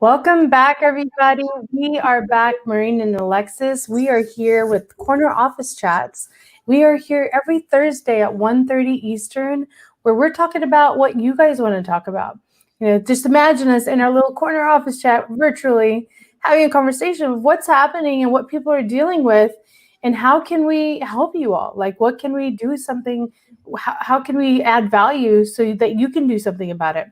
Welcome back, everybody. We are back, Maureen and Alexis. We are here with Corner Office Chats. We are here every Thursday at 1:30 Eastern, where we're talking about what you guys want to talk about. Just imagine us in our little corner office chat virtually having a conversation of what's happening and what people are dealing with and how can we help you all? Like, what can we do something? How can we add value so that you can do something about it?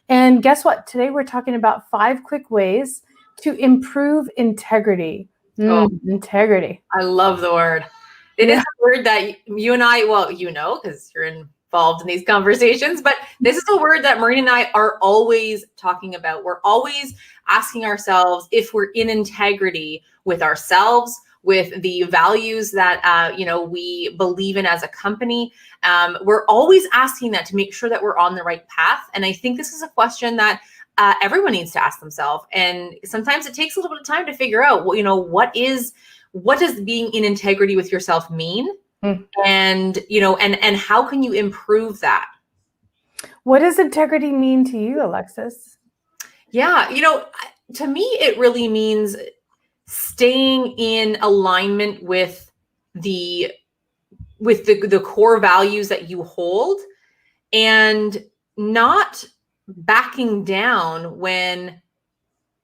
And guess what? Today we're talking about 5 quick ways to improve integrity. Oh, Integrity. I love the word. It is Yeah. a word that you and I, well, because you're involved in these conversations, but this is a word that Maureen and I are always talking about. We're always asking ourselves if we're in integrity with ourselves, with the values that we believe in as a company. We're always asking that to make sure that we're on the right path. And I think this is a question that everyone needs to ask themselves. And sometimes it takes a little bit of time to figure out, what does being in integrity with yourself mean? And how can you improve that? What does integrity mean to you, Alexis? Yeah, to me, it really means staying in alignment with the core values that you hold and not backing down when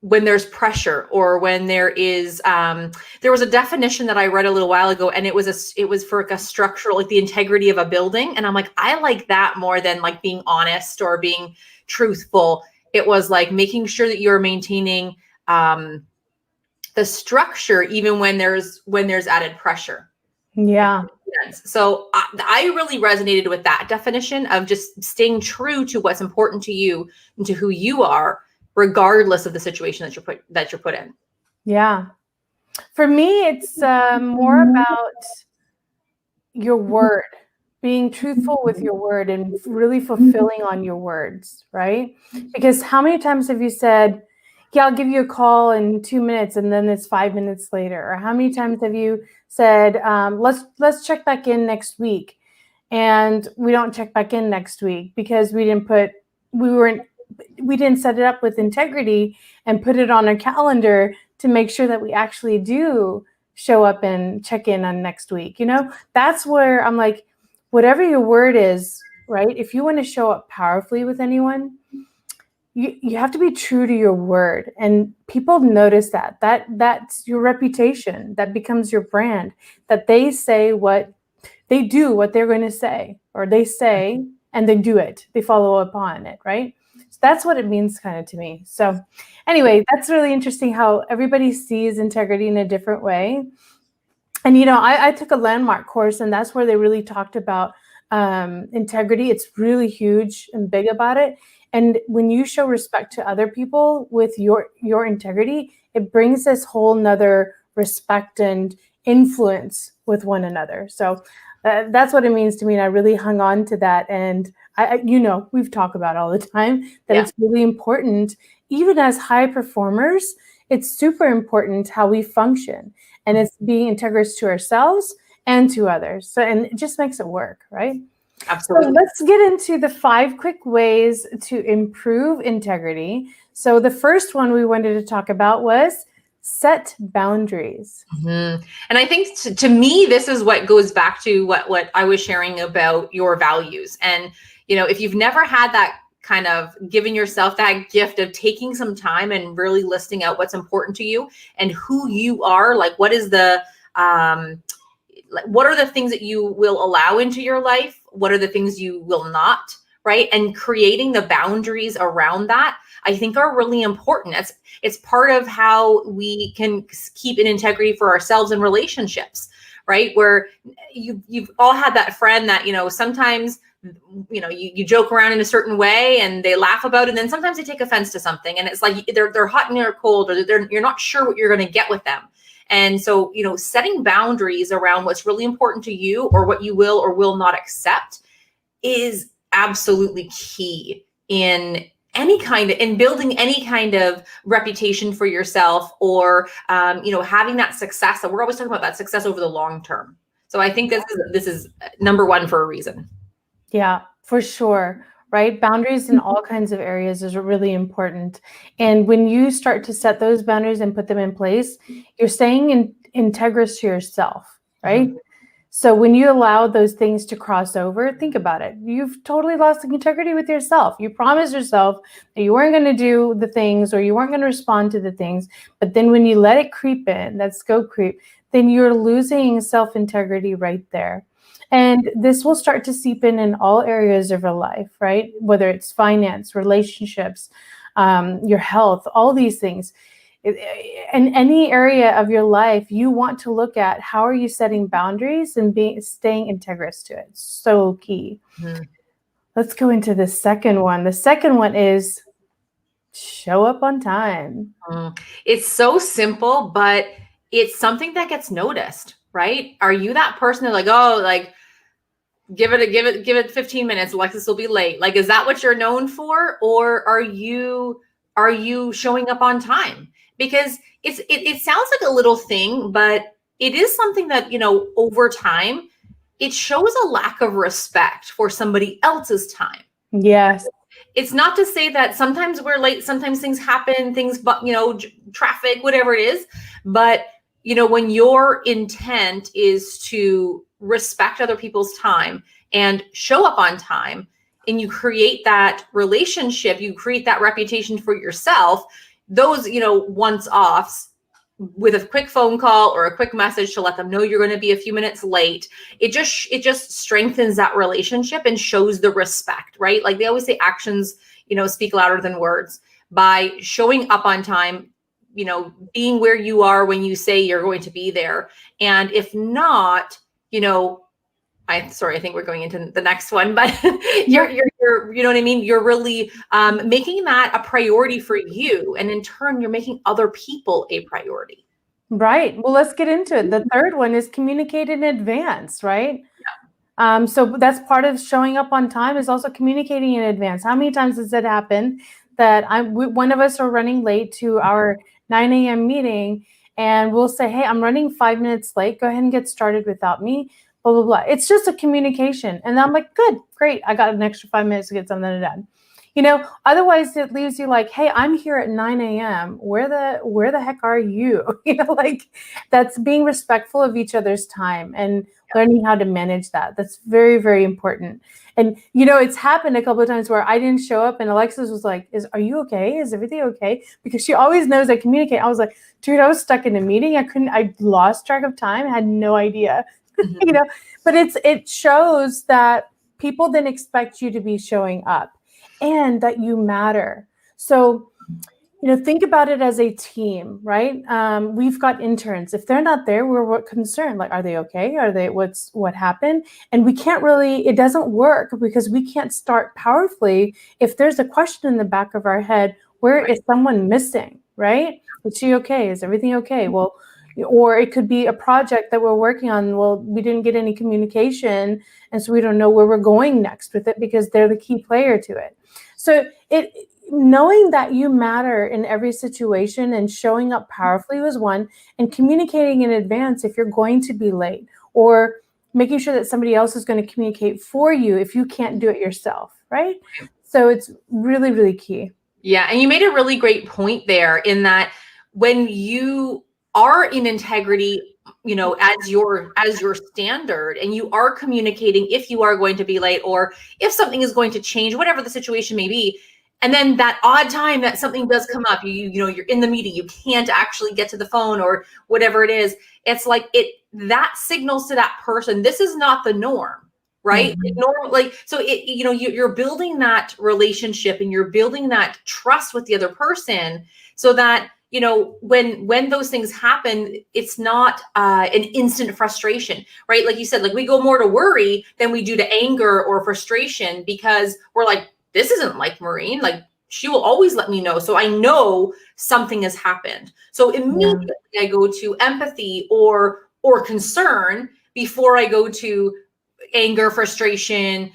there's pressure or when there is there was a definition that I read a little while ago, and it was for like a structural, like the integrity of a building, and I'm like, I like that more than like being honest or being truthful. It was like making sure that you're maintaining the structure even when there's added pressure. Yeah. So I really resonated with that definition of just staying true to what's important to you and to who you are, regardless of the situation that you're put in. Yeah. For me, it's more about your word, being truthful with your word and really fulfilling on your words, right? Because how many times have you said, yeah, I'll give you a call in 2 minutes, and then it's 5 minutes later? Or how many times have you said, let's check back in next week, and we don't check back in next week because we didn't set it up with integrity and put it on our calendar to make sure that we actually do show up and check in on next week. That's where I'm like, whatever your word is, right? If you want to show up powerfully with anyone, you have to be true to your word, and people notice that's your reputation. That becomes your brand, that they say what they do, what they're going to say, or they say and they do it. They follow up on it, right? So that's what it means kind of to me. So anyway, that's really interesting how everybody sees integrity in a different way. And, I took a landmark course, and that's where they really talked about integrity. It's really huge and big about it. And when you show respect to other people with your integrity, it brings this whole nother respect and influence with one another. So that's what it means to me. And I really hung on to that. And we've talked about all the time that It's really important, even as high performers. It's super important how we function, and it's being integrous to ourselves and to others. So, and it just makes it work, right? Absolutely. So let's get into the 5 quick ways to improve integrity. So the first one we wanted to talk about was set boundaries. Mm-hmm. And I think to me, this is what goes back to what I was sharing about your values. And, if you've never had that kind of given yourself that gift of taking some time and really listing out what's important to you and who you are, like what is what are the things that you will allow into your life? What are the things you will not, right? And creating the boundaries around that, I think, are really important. It's part of how we can keep an integrity for ourselves in relationships, right? Where you've all had that friend that, sometimes, you joke around in a certain way and they laugh about it. And then sometimes they take offense to something, and it's like they're hot and you're cold, or you're not sure what you're going to get with them. And so, setting boundaries around what's really important to you or what you will or will not accept is absolutely key in building any kind of reputation for yourself, or, having that success that we're always talking about, that success over the long term. So I think this is number one for a reason. Yeah, for sure. right? Boundaries in all kinds of areas is really important. And when you start to set those boundaries and put them in place, you're staying integrous to yourself, right? So when you allow those things to cross over, think about it. You've totally lost the integrity with yourself. You promised yourself that you weren't going to do the things or you weren't going to respond to the things. But then when you let it creep in, that scope creep, then you're losing self-integrity right there. And this will start to seep in all areas of your life, right? Whether it's finance, relationships, your health, all these things. In any area of your life, you want to look at how are you setting boundaries and staying integrous to it. So key. Let's go into the second one. The second one is show up on time. It's so simple, but it's something that gets noticed, right? Are you that person that like, oh, like give it 15 minutes, Alexis will be late? Like, is that what you're known for? Or are you showing up on time? Because it sounds like a little thing, but it is something that, you know, over time, it shows a lack of respect for somebody else's time. Yes. It's not to say that sometimes we're late, sometimes things happen, but, you know, traffic, whatever it is. But, you know, when your intent is to respect other people's time and show up on time, and you create that relationship, you create that reputation for yourself, those, you know, once-offs with a quick phone call or a quick message to let them know you're going to be a few minutes late, it just strengthens that relationship and shows the respect, right? Like they always say, actions, you know, speak louder than words. By showing up on time, you know, being where you are when you say you're going to be there. And if not, you know, I think we're going into the next one, but you're, you know what I mean? You're really making that a priority for you. And in turn, you're making other people a priority. Right. Well, let's get into it. The third one is communicate in advance, right? Yeah. So that's part of showing up on time is also communicating in advance. How many times has it happened that one of us are running late to our 9 a.m. meeting and we'll say, hey, I'm running 5 minutes late. Go ahead and get started without me. Blah, blah, blah. It's just a communication. And I'm like, good, great. I got an extra 5 minutes to get something done. You know, otherwise it leaves you like, hey, I'm here at 9 a.m. Where the heck are you? You know, like that's being respectful of each other's time and learning how to manage that. That's very, very important. And, you know, it's happened a couple of times where I didn't show up and Alexis was like, are you okay? Is everything okay? Because she always knows I communicate. I was like, dude, I was stuck in a meeting. I lost track of time. I had no idea. You know, but it shows that people then expect you to be showing up and that you matter. So, you know, think about it as a team, right? We've got interns. If they're not there, we're concerned. Like, are they okay? What happened? And we can't really, it doesn't work because we can't start powerfully if there's a question in the back of our head, where is someone missing, right? Is she okay? Is everything okay? Well, or it could be a project that we're working on. Well, we didn't get any communication, and so we don't know where we're going next with it because they're the key player to it. So knowing that you matter in every situation and showing up powerfully was one, and communicating in advance if you're going to be late, or making sure that somebody else is going to communicate for you if you can't do it yourself, right? So it's really, really key. Yeah, and you made a really great point there in that when you are in integrity, you know, as your standard, and you are communicating if you are going to be late or if something is going to change, whatever the situation may be, and then that odd time that something does come up, you know, you're in the meeting, you can't actually get to the phone or whatever it is, it's like that signals to that person, this is not the norm, right? So you know, you're building that relationship and you're building that trust with the other person so that, you know, when those things happen, it's not an instant frustration, right? Like you said, like we go more to worry than we do to anger or frustration because we're like, this isn't like Maureen, like she will always let me know. So I know something has happened. So immediately I go to empathy or concern before I go to anger, frustration,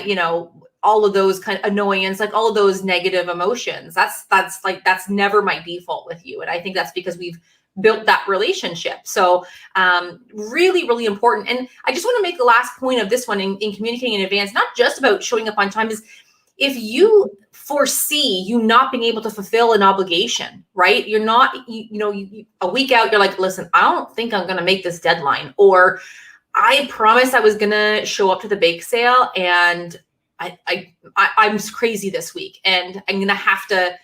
you know, all of those kind of annoyance, like all of those negative emotions. That's never my default with you. And I think that's because we've built that relationship. So really, really important. And I just want to make the last point of this one in communicating in advance, not just about showing up on time, is if you foresee you not being able to fulfill an obligation, right? You're not, a week out, you're like, listen, I don't think I'm going to make this deadline, or I promised I was going to show up to the bake sale, and I'm crazy this week, and I'm going to have to,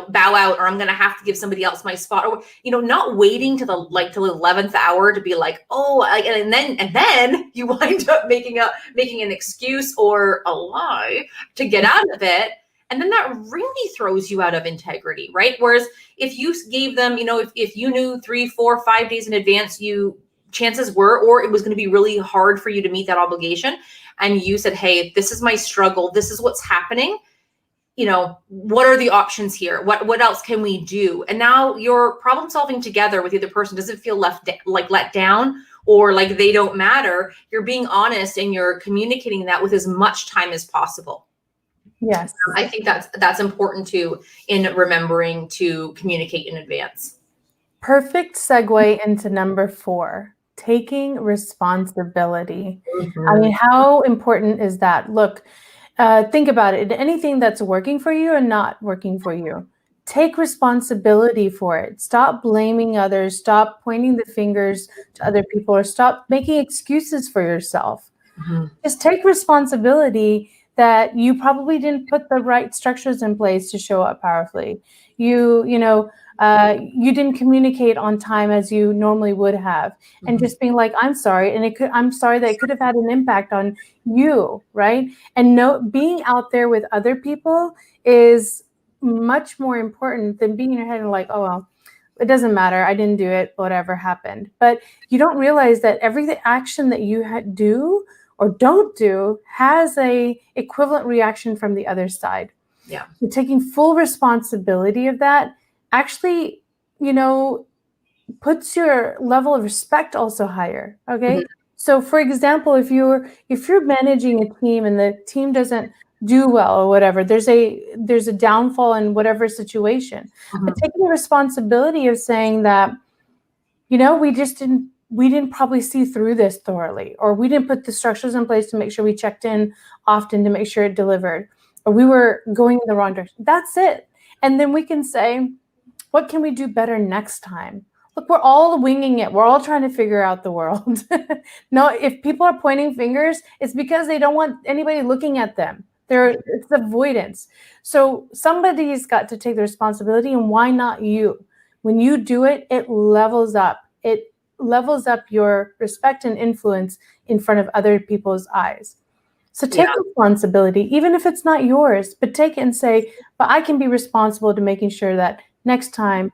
bow out, or I'm going to have to give somebody else my spot, or, not waiting to the 11th hour to be like, oh, and then you wind up making an excuse or a lie to get out of it. And then that really throws you out of integrity, right? Whereas if you gave them, if you knew 3, 4, 5 days in advance, chances were, or it was going to be really hard for you to meet that obligation, and you said, hey, this is my struggle, this is what's happening, what are the options here? What else can we do? And now you're problem solving together with the other person. Doesn't feel let down, or like they don't matter. You're being honest, and you're communicating that with as much time as possible. Yes. I think that's important too, in remembering to communicate in advance. Perfect segue into number 4, taking responsibility. Mm-hmm. I mean, how important is that? Look, think about it. Anything that's working for you and not working for you, take responsibility for it. Stop blaming others. Stop pointing the fingers to other people, or stop making excuses for yourself. Mm-hmm. Just take responsibility that you probably didn't put the right structures in place to show up powerfully. You didn't communicate on time as you normally would have, and just being like, I'm sorry. And I'm sorry that it could have had an impact on you. Right. And being out there with other people is much more important than being in your head and like, oh, well, it doesn't matter. I didn't do it. Whatever happened. But you don't realize that every action that you do or don't do has a equivalent reaction from the other side. Yeah. So taking full responsibility of that actually, puts your level of respect also higher. Okay. Mm-hmm. So for example, if you're managing a team and the team doesn't do well or whatever, there's a downfall in whatever situation. Mm-hmm. But taking the responsibility of saying that, we didn't probably see through this thoroughly, or we didn't put the structures in place to make sure we checked in often to make sure it delivered, or we were going in the wrong direction. That's it. And then we can say, what can we do better next time? Look, we're all winging it. We're all trying to figure out the world. No, if people are pointing fingers, it's because they don't want anybody looking at them. It's avoidance. So somebody's got to take the responsibility, and why not you? When you do it, it levels up. It levels up your respect and influence in front of other people's eyes. So take responsibility, even if it's not yours, but take it and say, but I can be responsible to making sure that next time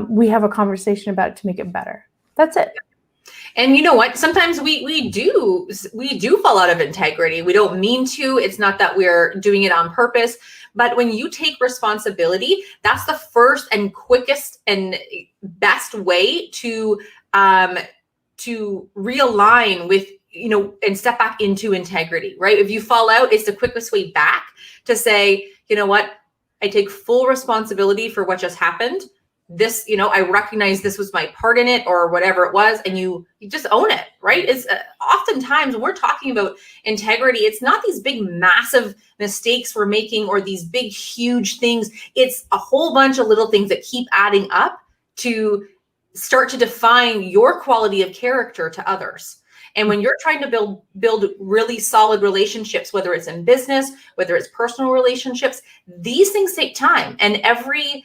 we have a conversation about it to make it better. That's it. And you know what? Sometimes we do fall out of integrity. We don't mean to. It's not that we're doing it on purpose. But when you take responsibility, that's the first and quickest and best way to realign with, and step back into integrity, right? If you fall out, it's the quickest way back to say, you know what? I take full responsibility for what just happened. This, I recognize this was my part in it, or whatever it was, and you just own it, right? It's oftentimes when we're talking about integrity, it's not these big, massive mistakes we're making, or these big, huge things. It's a whole bunch of little things that keep adding up to start to define your quality of character to others. And when you're trying to build really solid relationships, whether it's in business, whether it's personal relationships, these things take time. And every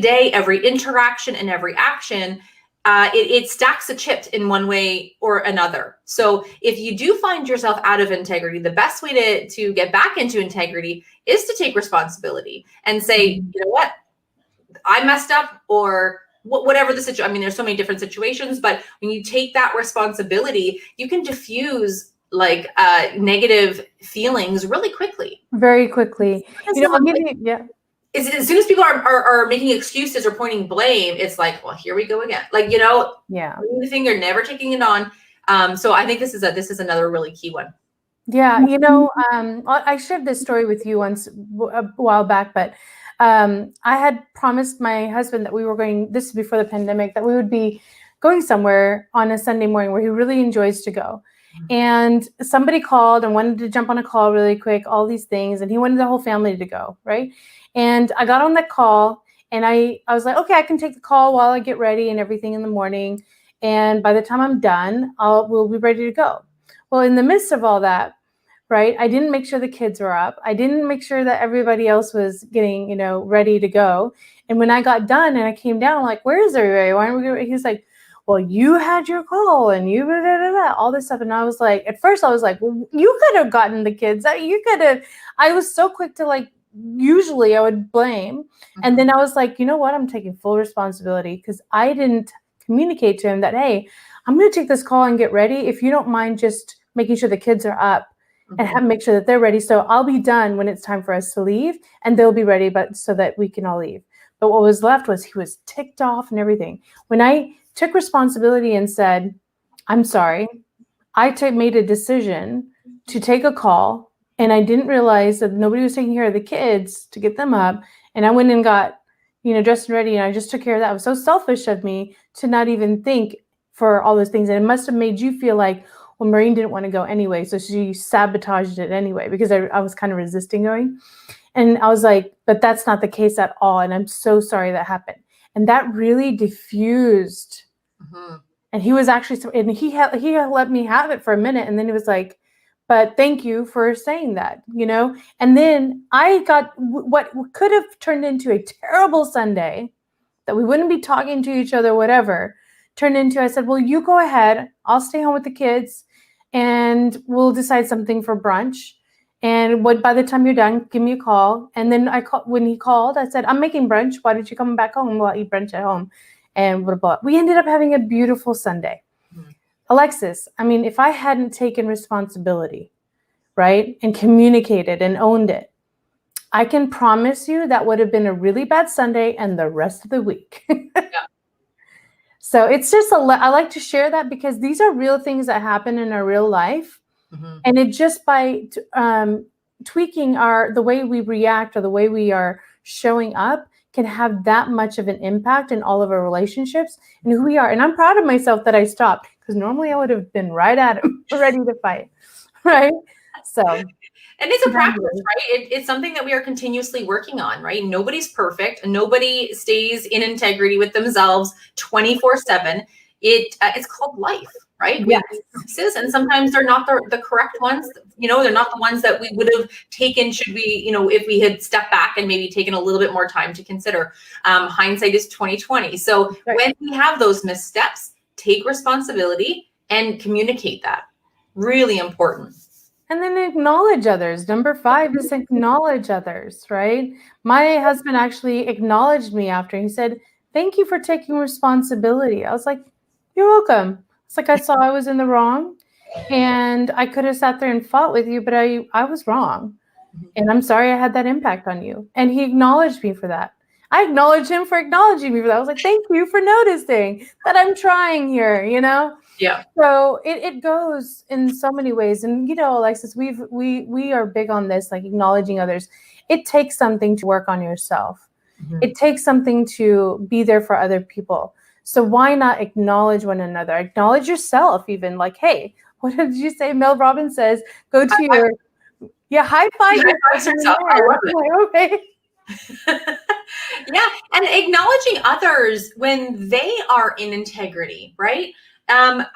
day, every interaction, and every action, it stacks a chip in one way or another. So if you do find yourself out of integrity, the best way to get back into integrity is to take responsibility and say, you know what, I messed up, or whatever the situation. I mean, there's so many different situations, but when you take that responsibility, you can diffuse negative feelings really quickly. Very quickly. I'll give you, yeah. As soon as people are making excuses or pointing blame, it's like, well, here we go again. Yeah, the finger, never taking it on. So I think this is another really key one. Yeah, I shared this story with you once a while back, but I had promised my husband that we were going, this is before the pandemic, that we would be going somewhere on a Sunday morning where he really enjoys to go. And somebody called and wanted to jump on a call really quick, all these things. And he wanted the whole family to go, right? And I got on that call and I was like, okay, I can take the call while I get ready and everything in the morning. And by the time I'm done, we'll be ready to go. Well, in the midst of all that, right, I didn't make sure the kids were up. I didn't make sure that everybody else was getting, ready to go. And when I got done and I came down, I'm like, where is everybody? Why aren't we going? He's like, well, you had your call and you all this stuff. And I was like, at first I was like, well, you could have gotten the kids. You could have. I was so quick to like, usually I would blame. And then I was like, you know what? I'm taking full responsibility because I didn't communicate to him that, hey, I'm going to take this call and get ready. If you don't mind just making sure the kids are up and make sure that they're ready. So I'll be done when it's time for us to leave and they'll be ready, but so that we can all leave. But what was left was he was ticked off and everything. When I took responsibility and said, I'm sorry, I made a decision to take a call and I didn't realize that nobody was taking care of the kids to get them up. And I went and got, dressed and ready and I just took care of that. It was so selfish of me to not even think for all those things. And it must have made you feel like, well, Maureen didn't want to go anyway. So she sabotaged it anyway, because I was kind of resisting going. And I was like, but that's not the case at all. And I'm so sorry that happened. And that really diffused. And he was actually, and he had let me have it for a minute. And then he was like, but thank you for saying that, And then I got what could have turned into a terrible Sunday that we wouldn't be talking to each other, whatever, turned into, I said, well, you go ahead. I'll stay home with the kids and we'll decide something for brunch. And by the time you're done, give me a call. And then when he called, I said, I'm making brunch. Why don't you come back home? We'll eat brunch at home. And blah, blah. We ended up having a beautiful Sunday. Alexis, I mean, if I hadn't taken responsibility, right, and communicated and owned it, I can promise you that would have been a really bad Sunday and the rest of the week. So it's just, I like to share that because these are real things that happen in our real life. And it just by tweaking the way we react or the way we are showing up can have that much of an impact in all of our relationships and who we are. And I'm proud of myself that I stopped because normally I would have been right at him, ready to fight, right? So, and it's a practice, right? It's something that we are continuously working on, right? Nobody's perfect. Nobody stays in integrity with themselves 24/7. It's called life, right? Yes. We make choices, and sometimes they're not the correct ones. They're not the ones that we would have taken should we, if we had stepped back and maybe taken a little bit more time to consider. Hindsight is 20/20. So when we have those missteps, take responsibility and communicate that. Really important. And then acknowledge others. Number 5 is acknowledge others, right? My husband actually acknowledged me after. He said, thank you for taking responsibility. I was like, you're welcome. It's like I saw I was in the wrong and I could have sat there and fought with you, but I was wrong. And I'm sorry I had that impact on you. And he acknowledged me for that. I acknowledged him for acknowledging me for that. I was like, thank you for noticing that I'm trying here, Yeah. So it goes in so many ways. And, Alexis, we are big on this, like acknowledging others. It takes something to work on yourself. It takes something to be there for other people. So why not acknowledge one another? Acknowledge yourself even, like, hey, what did you say? Mel Robbins says, go to high five yourself. I love it. Like, okay. Yeah. And acknowledging others when they are in integrity, right? I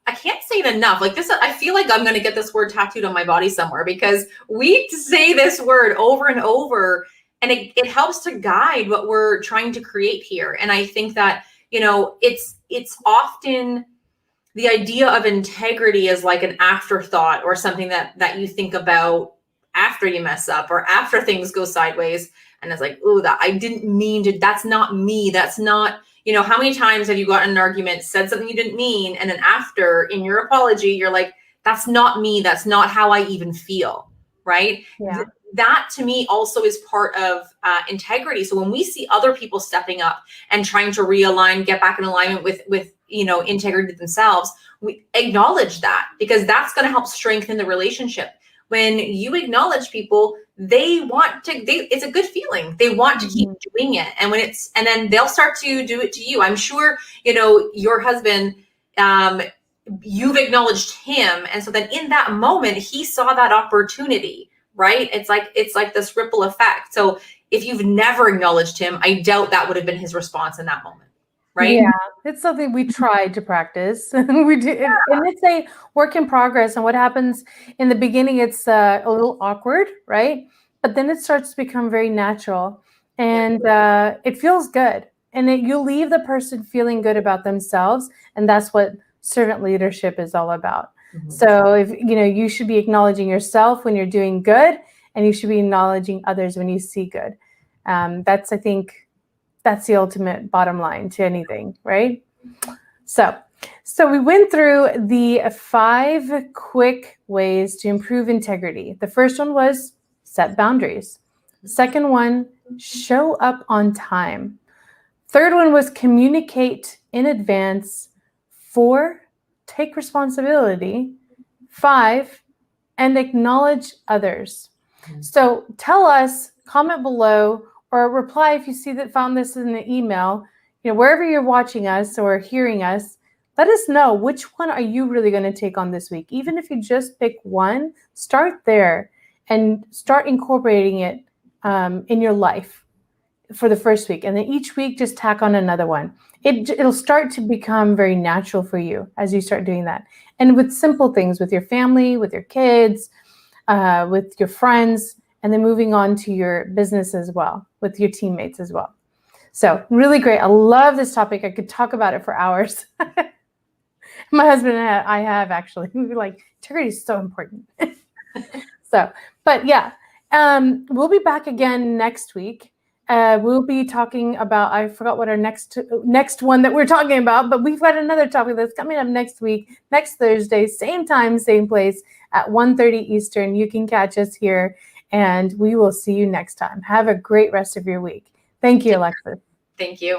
can't say it enough. Like this, I feel like I'm going to get this word tattooed on my body somewhere because we say this word over and over and it helps to guide what we're trying to create here. And I think that, it's often the idea of integrity is like an afterthought or something that you think about after you mess up or after things go sideways. And it's like, oh, that I didn't mean to, that's not me. That's not, how many times have you gotten in an argument, said something you didn't mean, and then after in your apology, you're like, that's not me. That's not how I even feel, right? Yeah. That to me also is part of integrity. So when we see other people stepping up and trying to realign, get back in alignment with integrity themselves, we acknowledge that because that's going to help strengthen the relationship. When you acknowledge people, it's a good feeling. They want to keep doing it. And and then they'll start to do it to you. I'm sure, your husband, you've acknowledged him. And so then in that moment, he saw that opportunity, right? It's like this ripple effect. So if you've never acknowledged him, I doubt that would have been his response in that moment, right? Yeah, it's something we tried to practice. We do, and it's a work in progress. And what happens in the beginning, it's a little awkward, right? But then it starts to become very natural, and it feels good. And you leave the person feeling good about themselves, and that's what servant leadership is all about. Mhm. So if you should be acknowledging yourself when you're doing good, and you should be acknowledging others when you see good. I think that's the ultimate bottom line to anything, right? So we went through the 5 quick ways to improve integrity. The first one was set boundaries. Second one, show up on time. Third one was communicate in advance. 4, take responsibility. 5, and acknowledge others. So tell us, comment below, or reply if you found this in the email, wherever you're watching us or hearing us, let us know which one are you really going to take on this week. Even if you just pick one, start there and start incorporating it in your life for the first week. And then each week, just tack on another one. It'll start to become very natural for you as you start doing that. And with simple things, with your family, with your kids, with your friends, and then moving on to your business as well, with your teammates as well. So really great. I love this topic. I could talk about it for hours. My husband and I have actually. We were like, integrity is so important. But yeah, we'll be back again next week. We'll be talking about, I forgot what our next one that we're talking about, but we've got another topic that's coming up next week, next Thursday, same time, same place at 1:30 Eastern. You can catch us here, and we will see you next time. Have a great rest of your week. Thank you, Alexis. Thank you.